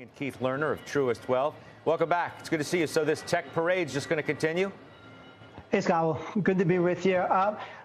And Keith Lerner of Truist Wealth. Welcome back. It's good to see you. So this tech parade's just going to continue? Hey, Scott. Well, good to be with you.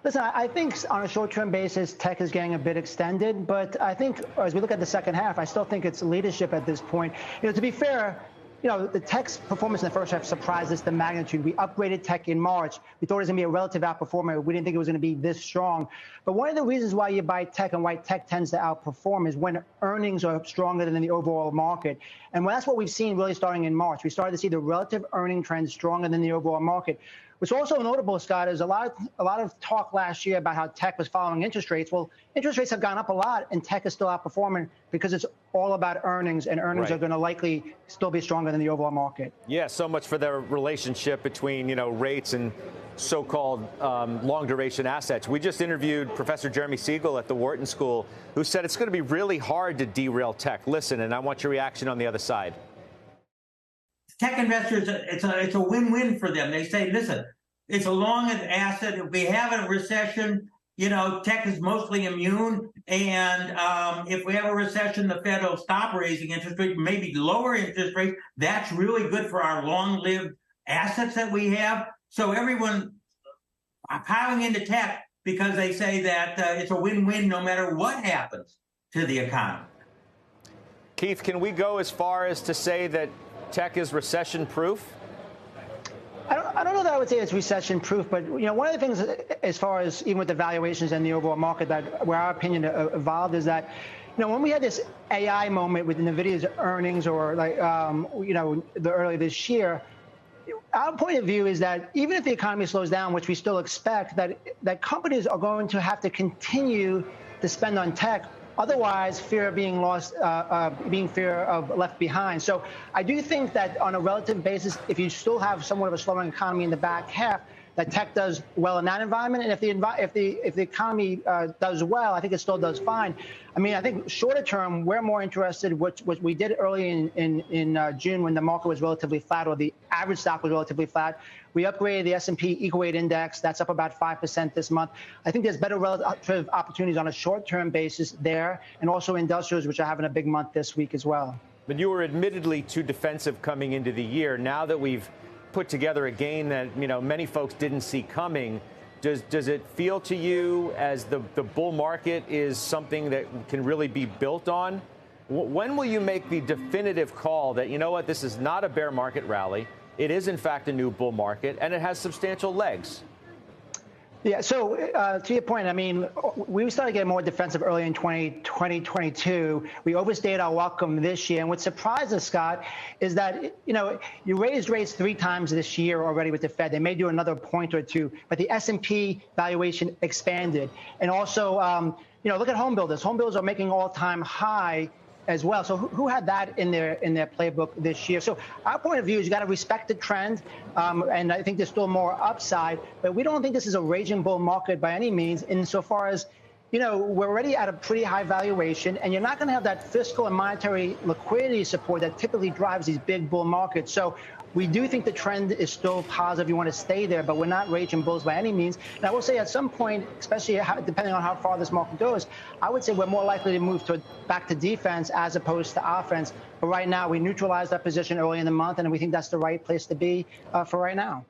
Listen, I think on a short-term basis, tech is getting a bit extended. But I think as we look at the second half, I still think it's leadership at this point. To be fair, the tech's performance in the first half surprised us the magnitude. We upgraded tech in March. We thought it was going to be a relative outperformer. We didn't think it was going to be this strong. But one of the reasons why you buy tech and why tech tends to outperform is when earnings are stronger than the overall market. And that's what we've seen really starting in March. We started to see the relative earning trends stronger than the overall market. What's also notable, Scott, is a lot of talk last year about how tech was following interest rates. Well, interest rates have gone up a lot, and tech is still outperforming because it's all about earnings, and earnings are going to likely still be stronger than the overall market. Yeah, so much for the relationship between, rates and so-called long-duration assets. We just interviewed Professor Jeremy Siegel at the Wharton School, who said it's going to be really hard to derail tech. Listen, and I want your reaction on the other side. Tech investors, it's a win-win for them. They say, listen, it's a long asset. If we have a recession, tech is mostly immune. And if we have a recession, the Fed will stop raising interest rates, maybe lower interest rates. That's really good for our long-lived assets that we have. So everyone piling into tech because they say that it's a win-win no matter what happens to the economy. Keith, can we go as far as to say that tech is recession-proof? I don't know that I would say it's recession-proof, but one of the things, as far as even with the valuations and the overall market, that where our opinion evolved is that, when we had this AI moment with NVIDIA's earnings, or the early this year, our point of view is that even if the economy slows down, which we still expect, that companies are going to have to continue to spend on tech. Otherwise, fear of being lost, fear of left behind. So I do think that on a relative basis, if you still have somewhat of a slowing economy in the back half, that tech does well in that environment. And if the economy does well, I think it still does fine. I mean, I think shorter term, we're more interested, what we did early in June when the market was relatively flat, or the average stock was relatively flat. We upgraded the S&P equal weight index. That's up about 5% this month. I think there's better relative opportunities on a short-term basis there, and also industrials, which are having a big month this week as well. But you were admittedly too defensive coming into the year. Now that we've put together a gain that many folks didn't see coming, does it feel to you as the bull market is something that can really be built on? When will you make the definitive call that, this is not a bear market rally? It is, in fact, a new bull market, and it has substantial legs. Yeah, so to your point, I mean, we started getting more defensive early in 2022. We overstayed our welcome this year. And what surprised us, Scott, is that, you raised rates 3 times this year already with the Fed. They may do another point or two, but the S&P valuation expanded. And also, look at home builders. Home builders are making all-time high as well. So who had that in their playbook this year? So our point of view is you got to respect the trend, and I think there's still more upside. But we don't think this is a raging bull market by any means, insofar as we're already at a pretty high valuation, and you're not going to have that fiscal and monetary liquidity support that typically drives these big bull markets. So we do think the trend is still positive. You want to stay there, but we're not raging bulls by any means. And I will say at some point, especially depending on how far this market goes, I would say we're more likely to move back to defense as opposed to offense. But right now, we neutralized that position early in the month, and we think that's the right place to be for right now.